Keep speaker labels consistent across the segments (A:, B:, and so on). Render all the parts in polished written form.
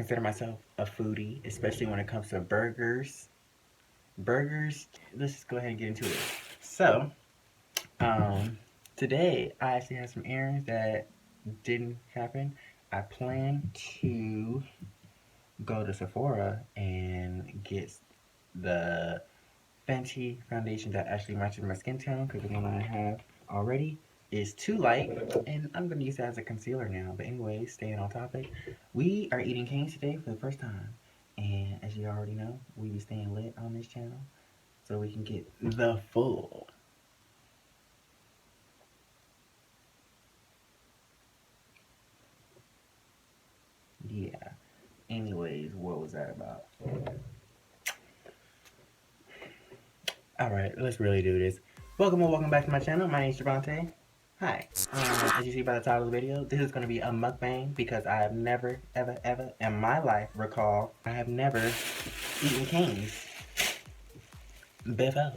A: consider myself a foodie, especially when it comes to burgers. Burgers, let's just go ahead and get into it. So, um, today I actually had some errands that didn't happen. I plan to go to Sephora and get the Fenty foundation that actually matches my skin tone because the one I have already is too light and I'm going to use that as a concealer now. But anyway, staying on topic, we are eating canes today for the first time. And as you already know, we be staying lit on this channel so we can get the full. Yeah. Anyways, what was that about? Alright, let's really do this. Welcome back to my channel. My name is Javante. Hi. As you see by the title of the video, this is going to be a mukbang because I have never, ever in my life I have never eaten canes before.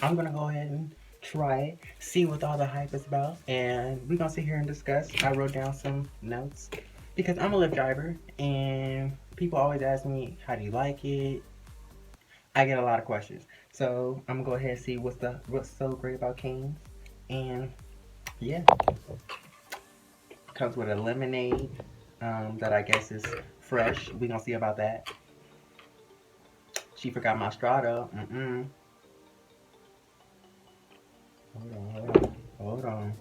A: I'm going to go ahead and try it, see what all the hype is about, and we're going to sit here and discuss. I wrote down some notes because I'm a Lyft driver and people always ask me, how do you like it? I get a lot of questions. So I'm gonna go ahead and see what's so great about canes. And yeah, comes with a lemonade that I guess is fresh. We gonna see about that. She forgot my straw though. Hold on.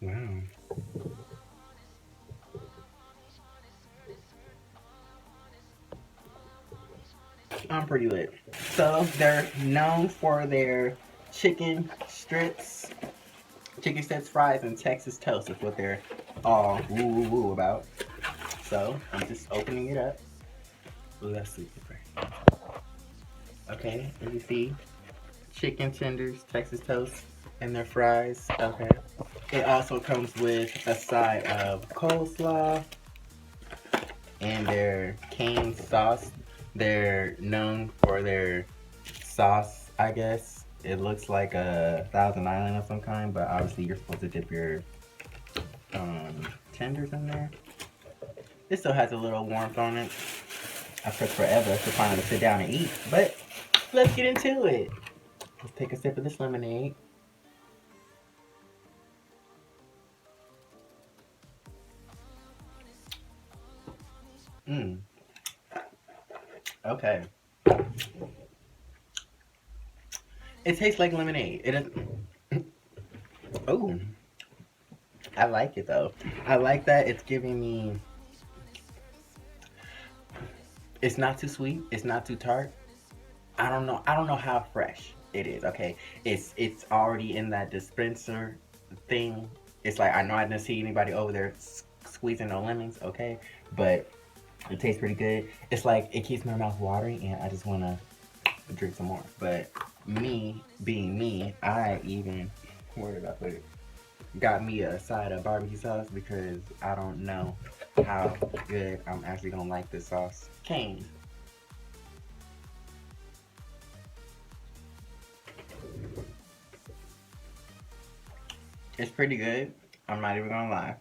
A: Wow. I'm pretty lit. So they're known for their chicken strips, fries, and Texas toast is what they're all woo about. So I'm just opening it up. Let's see. Okay, as you see, chicken tenders, Texas toast, and their fries. Okay. It also comes with a side of coleslaw and their cane sauce. They're known for their sauce, I guess. It looks like a Thousand Island of some kind, but obviously you're supposed to dip your tenders in there. This still has a little warmth on it. I took forever to finally sit down and eat, but let's get into it. Let's take a sip of this lemonade. Okay. It tastes like lemonade. It is. Oh. I like it though. I like that it's giving me. It's not too sweet. It's not too tart. I don't know how fresh it is. Okay. It's already in that dispenser thing. It's like I know I didn't see anybody over there squeezing no lemons. Okay, but it tastes pretty good. It's like it keeps my mouth watering, and I just wanna drink some more. But me being me, I even where did I put it? Got me a side of barbecue sauce because I don't know how good I'm actually gonna like this sauce. Cane. It's pretty good. I'm not even gonna lie.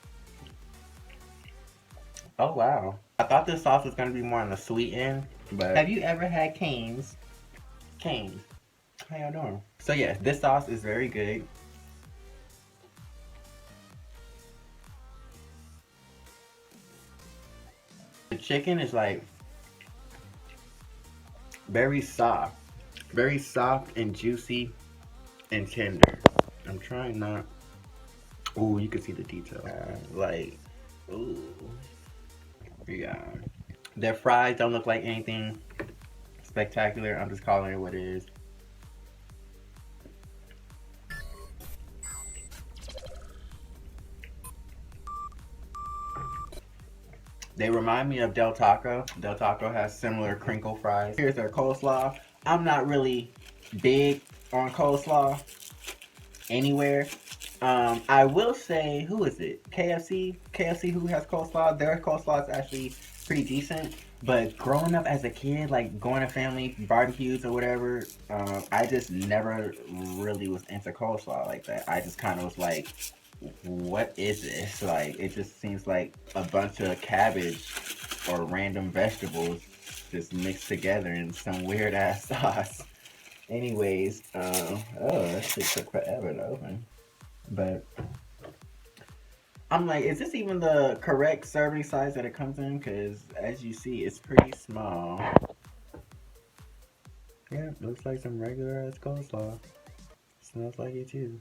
A: Oh wow. I thought this sauce was gonna be more on the sweet end, but have you ever had canes? Canes. How y'all doing? So yes, this sauce is very good. The chicken is like very soft and juicy and tender. I'm trying not. Ooh, you can see the detail. Like, ooh, yeah. Their fries don't look like anything spectacular. I'm just calling it what it is. They remind me of Del Taco. Del Taco has similar crinkle fries. Here's their coleslaw. I'm not really big on coleslaw anywhere, I will say, who is it? KFC. KFC, who has coleslaw. Their coleslaw is actually pretty decent. But growing up as a kid, like going to family barbecues or whatever, I just never really was into coleslaw like that. I just kind of was like, what is this? Like, it just seems like a bunch of cabbage or random vegetables just mixed together in some weird ass sauce. Anyways, oh, that shit took forever to open. But I'm like, is this even the correct serving size that it comes in? Because as you see, it's pretty small. Yeah, looks like some regular ass coleslaw. Smells like it too.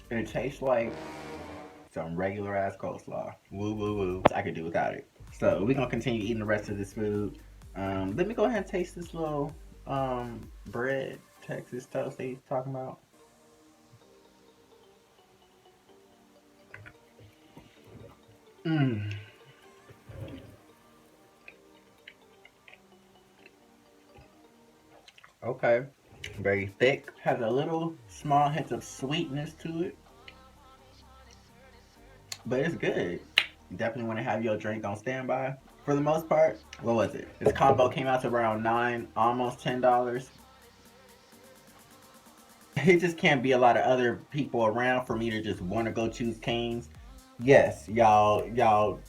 A: And it tastes like some regular ass coleslaw. Woo woo woo. I could do without it. So we're gonna continue eating the rest of this food. Let me go ahead and taste this little bread Texas toast they talking about. Mmm. Okay. Very thick. Has a little small hint of sweetness to it. But it's good. You definitely want to have your drink on standby. For the most part, what was it? This combo came out to around almost $10. It just can't be a lot of other people around for me to just want to go choose Cane's. Yes, y'all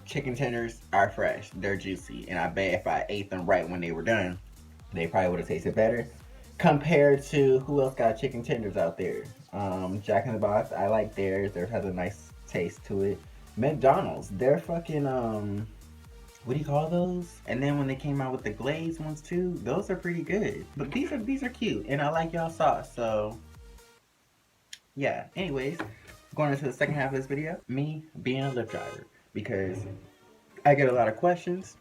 A: chicken tenders are fresh. They're juicy. And I bet if I ate them right when they were done, they probably would have tasted better. Compared to who else got chicken tenders out there? Jack in the Box, I like theirs. Theirs has a nice taste to it. McDonald's, they're fucking what do you call those? And then when they came out with the glazed ones too, those are pretty good. But these are cute, and I like y'all sauce. So yeah. Anyways, going into the second half of this video, me being a Lyft driver because I get a lot of questions.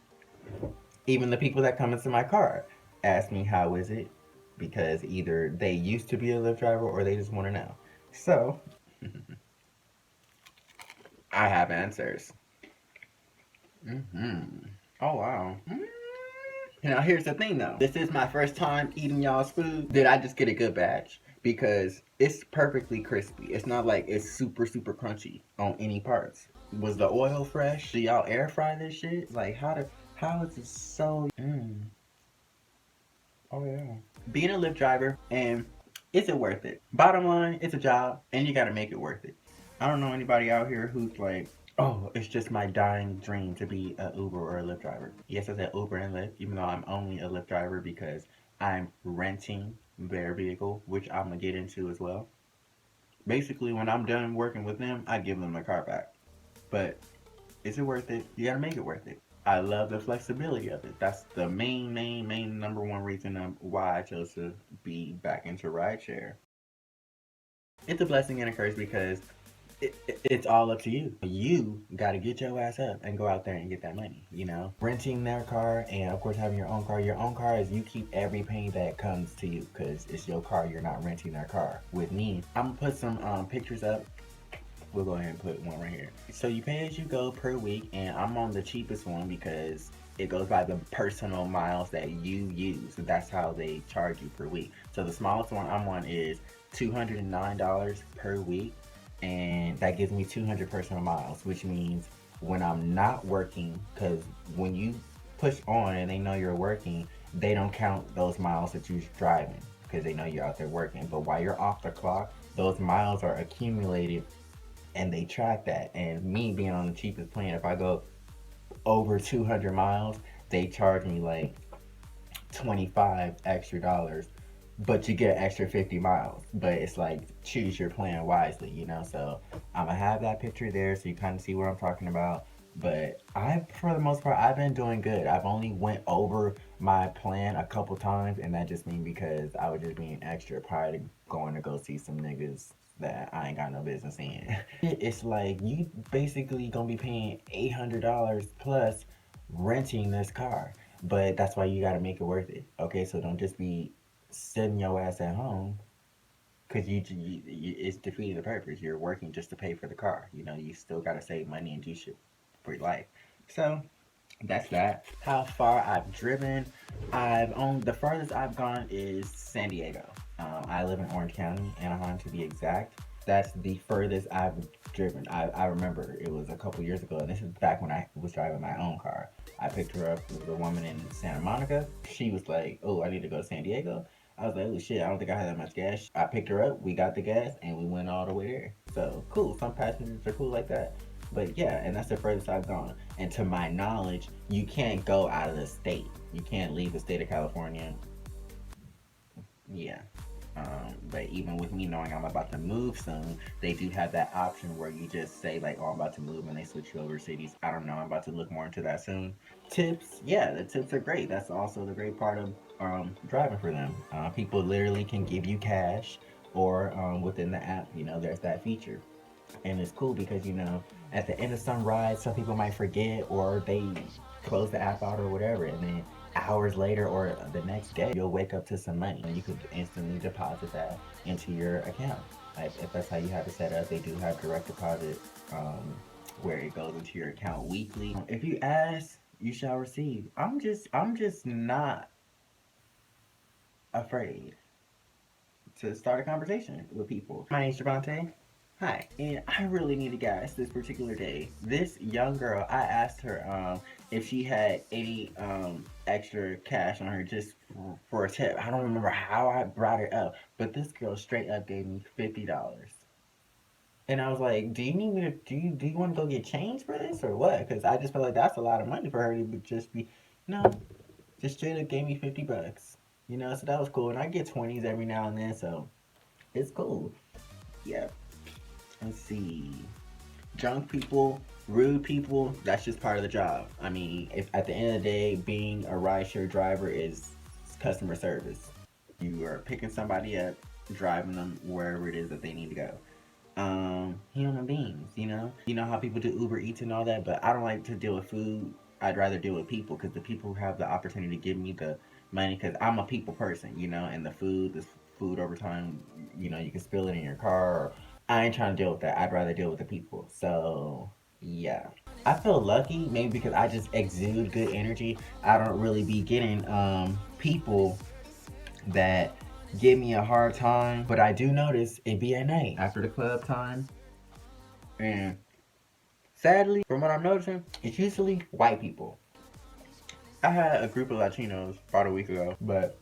A: Even the people that come into my car ask me how is it because either they used to be a Lyft driver or they just want to know. So I have answers. Oh wow. Now here's the thing though. This is my first time eating y'all's food. Did I just get a good batch? Because it's perfectly crispy. It's not like it's super crunchy on any parts. Was the oil fresh? Do y'all air fry this shit? Like how is it so Oh yeah. Being a Lyft driver and is it worth it? Bottom line, it's a job and you gotta make it worth it. I don't know anybody out here who's like, oh, it's just my dying dream to be a Uber or a Lyft driver. Yes, I said Uber and Lyft, even though I'm only a Lyft driver because I'm renting their vehicle, which I'm gonna get into as well. Basically, when I'm done working with them, I give them my car back. But is it worth it? You gotta make it worth it. I love the flexibility of it. That's the main number one reason why I chose to be back into rideshare. It's a blessing and a curse because it's all up to you. You got to get your ass up and go out there and get that money, you know? Renting their car and, of course, having your own car. Your own car is you keep every penny that comes to you because it's your car. You're not renting their car. With me, I'm going to put some pictures up. We'll go ahead and put one right here. So you pay as you go per week, and I'm on the cheapest one because it goes by the personal miles that you use. So that's how they charge you per week. So the smallest one I'm on is $209 per week, and that gives me 200 personal miles, which means when I'm not working, because when you push on and they know you're working, they don't count those miles that you're driving because they know you're out there working. But while you're off the clock, those miles are accumulated and they track that. And me being on the cheapest plan, if I go over 200 miles, they charge me like 25 extra dollars, but you get an extra 50 miles. But it's like choose your plan wisely, you know. So I'm gonna have that picture there so you kind of see what I'm talking about. But for the most part, I've been doing good. I've only went over my plan a couple times, and that just means because I was just being extra prior to going to go see some niggas that I ain't got no business in. It's like you basically gonna be paying $800 plus renting this car, but that's why you gotta make it worth it. Okay, so don't just be sitting your ass at home because it's defeating the purpose. You're working just to pay for the car. You know, you still gotta save money and do shit for your life. So That's that. How far I've driven, I've only the farthest I've gone is San Diego. I live in Orange County, Anaheim to be exact. That's the furthest I've driven. I remember it was a couple years ago, and this is back when I was driving my own car. I picked her up with a woman in Santa Monica. She was like, "Oh, I need to go to San Diego." I was like, "Oh shit, I don't think I had that much gas." I picked her up, we got the gas, and we went all the way there. So cool. Some passengers are cool like that. But yeah, and that's the furthest I've gone. And to my knowledge, you can't go out of the state. You can't leave the state of California. Yeah. But even with me knowing I'm about to move soon, they do have that option where you just say like, "Oh, I'm about to move," and they switch you over cities. I don't know. I'm about to look more into that soon. Tips, yeah, the tips are great. That's also the great part of driving for them. People literally can give you cash, or within the app, there's that feature. And it's cool because at the end of some rides, some people might forget or they close the app out or whatever, and then hours later or the next day you'll wake up to some money and you could instantly deposit that into your account. Like, if that's how you have it set up, they do have direct deposit, where it goes into your account weekly. If you ask, you shall receive. I'm just not afraid to start a conversation with people. My name's Javante. Hi, and I really need a gas this particular day. This young girl, I asked her if she had any extra cash on her just for a tip. I don't remember how I brought it up, but this girl straight up gave me $50. And I was like, "Do you need me to do you want to go get change for this or what?" Because I just feel like that's a lot of money for her to just be no, just straight up gave me $50. So that was cool. And I get 20s every now and then, so it's cool. Yeah. Let's see. Drunk people, rude people, that's just part of the job. I mean, if at the end of the day, being a rideshare driver is customer service. You are picking somebody up, driving them wherever it is that they need to go. Human beings, You know how people do Uber Eats and all that, but I don't like to deal with food. I'd rather deal with people because the people have the opportunity to give me the money because I'm a people person, and this food over time, you can spill it in your car. I ain't trying to deal with that. I'd rather deal with the people. So, yeah. I feel lucky, maybe because I just exude good energy. I don't really be getting people that give me a hard time, but I do notice it be at night after the club time. And sadly, from what I'm noticing, it's usually white people. I had a group of Latinos about a week ago, but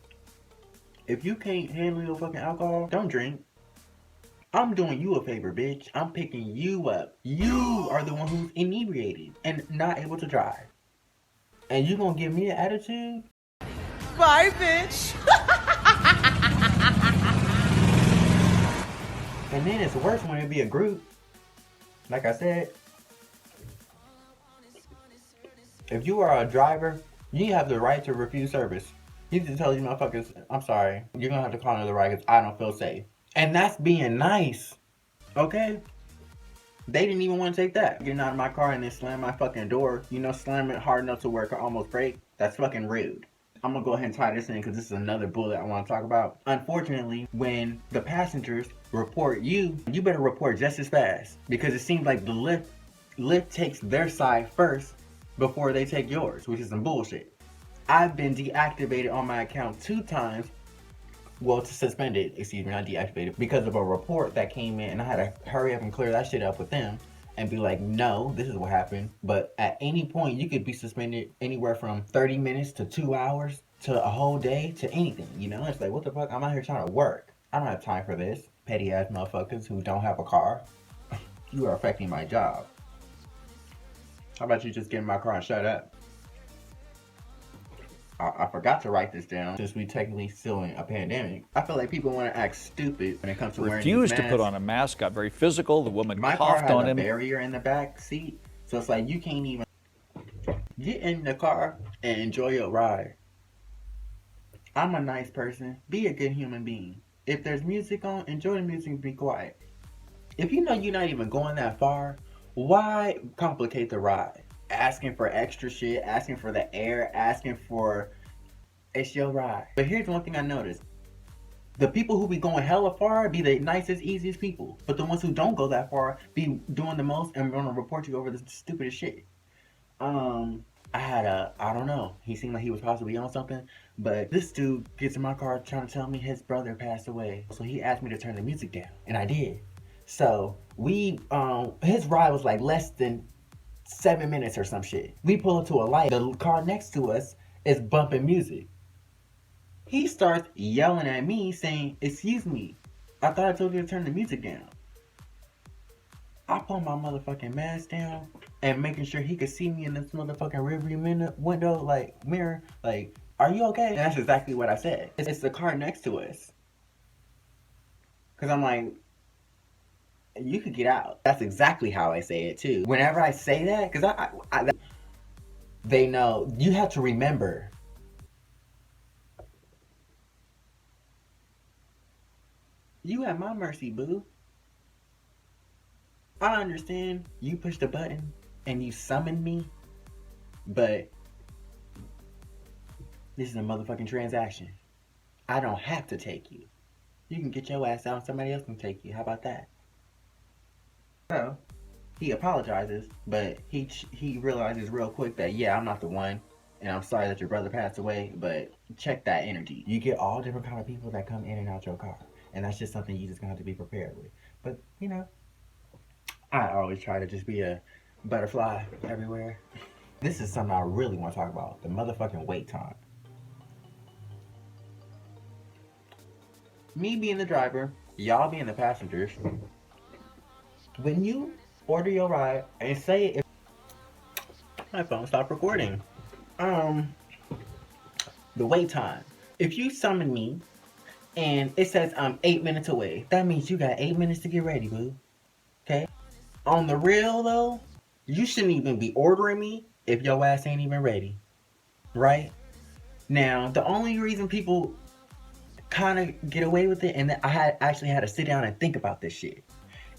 A: if you can't handle your fucking alcohol, don't drink. I'm doing you a favor, bitch. I'm picking you up. You are the one who's inebriated and not able to drive. And you gonna give me an attitude?
B: Bye, bitch.
A: And then it's worse when it be a group. Like I said, if you are a driver, you have the right to refuse service. You need to tell these motherfuckers, "I'm sorry, you're gonna have to call another ride because I don't feel safe." And that's being nice, okay? They didn't even want to take that. Getting out of my car and then slam my fucking door, slam it hard enough to where it could almost break. That's fucking rude. I'm gonna go ahead and tie this in because this is another bullet I want to talk about. Unfortunately, when the passengers report you, you better report just as fast because it seems like the Lyft takes their side first before they take yours, which is some bullshit. I've been deactivated on my account 2 times. Well, to suspend it, excuse me, not deactivated, because of a report that came in, and I had to hurry up and clear that shit up with them and be like, "No, this is what happened." But at any point, you could be suspended anywhere from 30 minutes to 2 hours to a whole day to anything, It's like, what the fuck? I'm out here trying to work. I don't have time for this. Petty ass motherfuckers who don't have a car. You are affecting my job. How about you just get in my car and shut up? I forgot to write this down since we technically still in a pandemic. I feel like people want to act stupid when it comes to wearing these
C: Refused to
A: masks.
C: put on a mask, got very physical. The woman
A: My car
C: coughed
A: has
C: on
A: a
C: him.
A: barrier in the back seat, so it's like you can't even get in the car and enjoy your ride. I'm a nice person. Be a good human being. If there's music on, enjoy the music and be quiet. If you know you're not even going that far, why complicate the ride? Asking for extra shit, asking for the air, asking for it's your ride. But here's one thing I noticed. The people who be going hella far be the nicest, easiest people. But the ones who don't go that far be doing the most and gonna report you over the stupidest shit. I don't know. He seemed like he was possibly on something, but this dude gets in my car trying to tell me his brother passed away. So he asked me to turn the music down, and I did. So his ride was like less than 7 minutes or some shit. We pull up to a light. The car next to us is bumping music. He starts yelling at me saying, "Excuse me, I thought I told you to turn the music down." I pull my motherfucking mask down and making sure he could see me in this motherfucking rearview window, like mirror, like, "Are you okay?" And that's exactly what I said. It's the car next to us. Cause I'm like, you could get out. That's exactly how I say it too. Whenever I say that, cause they know you have to remember. You at my mercy, boo. I understand you pushed a button and you summoned me, but this is a motherfucking transaction. I don't have to take you. You can get your ass out and somebody else can take you. How about that? So, he apologizes, but he realizes real quick that, yeah, I'm not the one, and I'm sorry that your brother passed away, but check that energy. You get all different kind of people that come in and out your car, and that's just something you just gonna have to be prepared with. But, you know, I always try to just be a butterfly everywhere. This is something I really want to talk about, the motherfucking wait time. Me being the driver, y'all being the passengers, when you order your ride and say if my phone stopped recording. The wait time. If you summon me and it says I'm 8 minutes away, that means you got 8 minutes to get ready, boo. Okay? On the real though, you shouldn't even be ordering me if your ass ain't even ready. Right? Now, the only reason people kind of get away with it, and I actually had to sit down and think about this shit.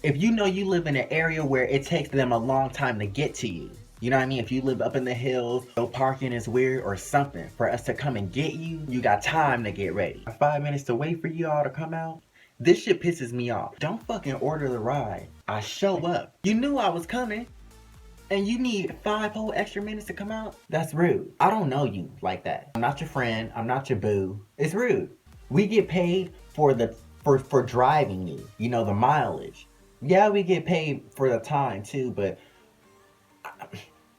A: If you know you live in an area where it takes them a long time to get to you, you know what I mean? If you live up in the hills, no parking is weird or something, for us to come and get you, you got time to get ready. 5 minutes to wait for you all to come out. This shit pisses me off. Don't fucking order the ride. I show up. You knew I was coming, and you need 5 whole extra minutes to come out? That's rude. I don't know you like that. I'm not your friend. I'm not your boo. It's rude. We get paid for for driving you. You know, the mileage. Yeah, we get paid for the time too, but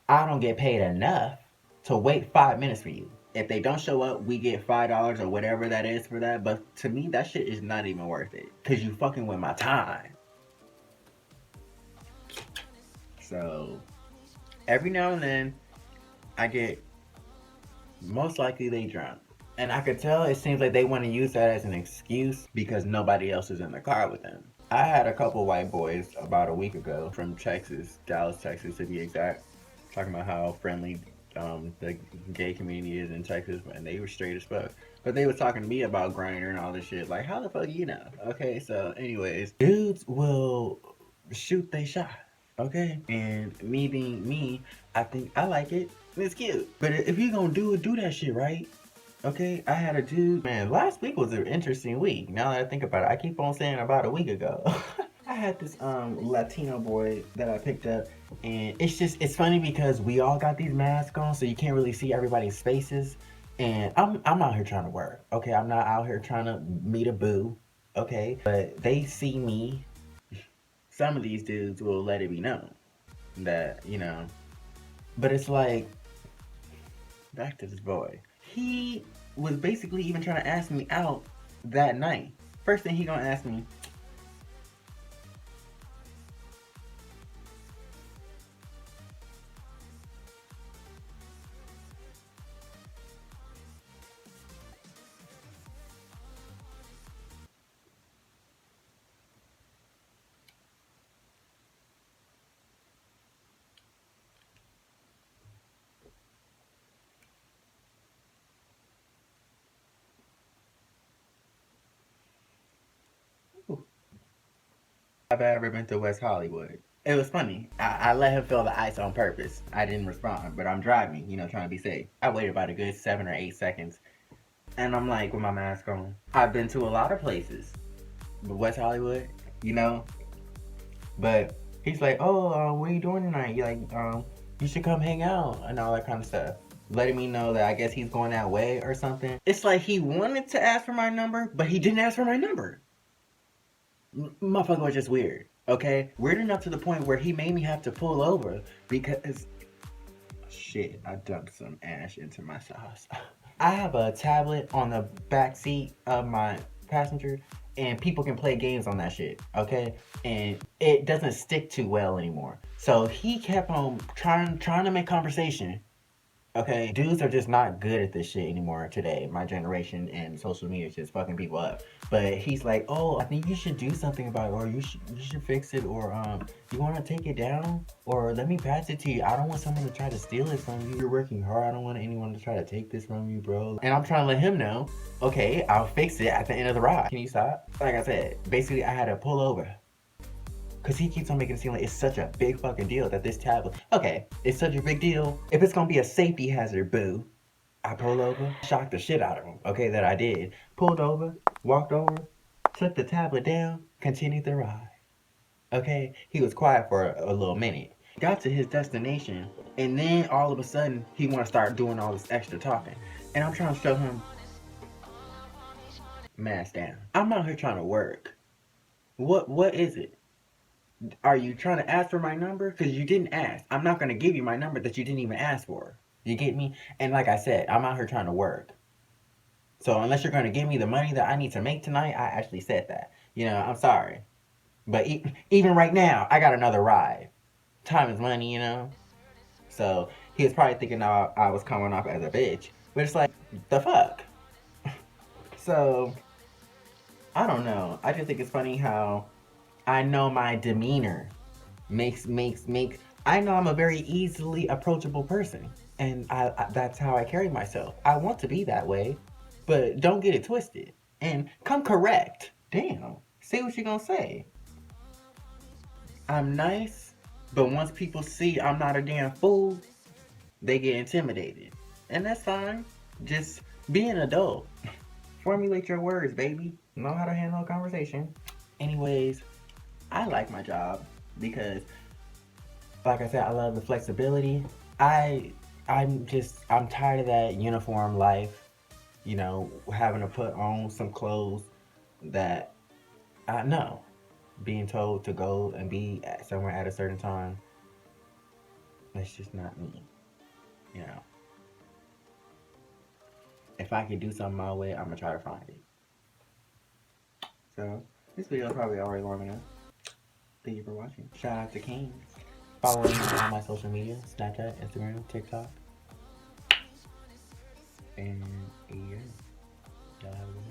A: I don't get paid enough to wait 5 minutes for you. If they don't show up, we get $5 or whatever that is for that. But to me, that shit is not even worth it. Cause you fucking with my time. So every now and then, I get, most likely they drunk. And I could tell it seems like they want to use that as an excuse because nobody else is in the car with them. I had a couple white boys about a week ago from Texas, Dallas, Texas to be exact, talking about how friendly the gay community is in Texas, and they were straight as fuck. But they was talking to me about Grindr and all this shit. Like, how the fuck you know? Okay, so anyways, dudes will shoot they shot. Okay, and me being me, I think I like it. It's cute. But if you gonna do it, do that shit right. Okay, I had a dude. Man, last week was an interesting week. Now that I think about it, I keep on saying about a week ago. I had this Latino boy that I picked up, and it's funny because we all got these masks on, so you can't really see everybody's faces. And I'm out here trying to work. Okay, I'm not out here trying to meet a boo. Okay, but they see me. Some of these dudes will let it be known that, you know. But it's like, back to this boy. He was basically even trying to ask me out that night. First thing he gonna ask me, have I ever been to West Hollywood? It was funny. I let him feel the ice on purpose. I didn't respond, but I'm driving, you know, trying to be safe. I waited about a good 7 or 8 seconds. And I'm like, with my mask on. I've been to a lot of places. But West Hollywood, you know? But he's like, oh, what are you doing tonight? You're like, You should come hang out and all that kind of stuff. Letting me know that I guess he's going that way or something. It's like he wanted to ask for my number, but he didn't ask for my number. Motherfucker was just weird. Okay? Weird enough to the point where he made me have to pull over because shit, I dumped some ash into my sauce. I have a tablet on the back seat of my passenger, and people can play games on that shit, okay? And it doesn't stick too well anymore. So he kept on trying to make conversation. Okay, dudes are just not good at this shit anymore today. My generation and social media is just fucking people up. But he's like, oh, I think you should do something about it, or you should fix it, or you want to take it down, or let me pass it to you. I don't want someone to try to steal it from you. You're working hard. I don't want anyone to try to take this from you, bro. And I'm trying to let him know, okay, I'll fix it at the end of the ride. Can you stop? Like I said, basically I had to pull over. Because he keeps on making it seem like it's such a big fucking deal that this tablet... Okay, it's such a big deal. If it's going to be a safety hazard, boo. I pulled over, shocked the shit out of him. Okay, that I did. Pulled over, walked over, took the tablet down, continued the ride. Okay, he was quiet for a little minute. Got to his destination, and then all of a sudden, he want to start doing all this extra talking. And I'm trying to show him, mask down. I'm out here trying to work. What is it? Are you trying to ask for my number? Because you didn't ask. I'm not going to give you my number that you didn't even ask for. You get me? And like I said, I'm out here trying to work. So unless you're going to give me the money that I need to make tonight, I actually said that. You know, I'm sorry. But even right now, I got another ride. Time is money, you know? So he was probably thinking I was coming off as a bitch. But it's like, the fuck? So, I don't know. I just think it's funny how I know my demeanor makes I know I'm a very easily approachable person, and I that's how I carry myself. I want to be that way, but don't get it twisted and come correct. Damn, say what you gonna say. I'm nice, but once people see I'm not a damn fool, they get intimidated, and that's fine. Just be an adult. Formulate your words, baby. Know how to handle a conversation. Anyways, I like my job because, like I said, I love the flexibility. I'm tired of that uniform life, you know, having to put on some clothes that I know, being told to go and be somewhere at a certain time. That's just not me, you know. If I can do something my way, I'm gonna try to find it. So this video is probably already long enough. Thank you for watching. Shout out to King. Follow me on all my social media, Snapchat, Instagram, TikTok. And yeah, y'all have a good one.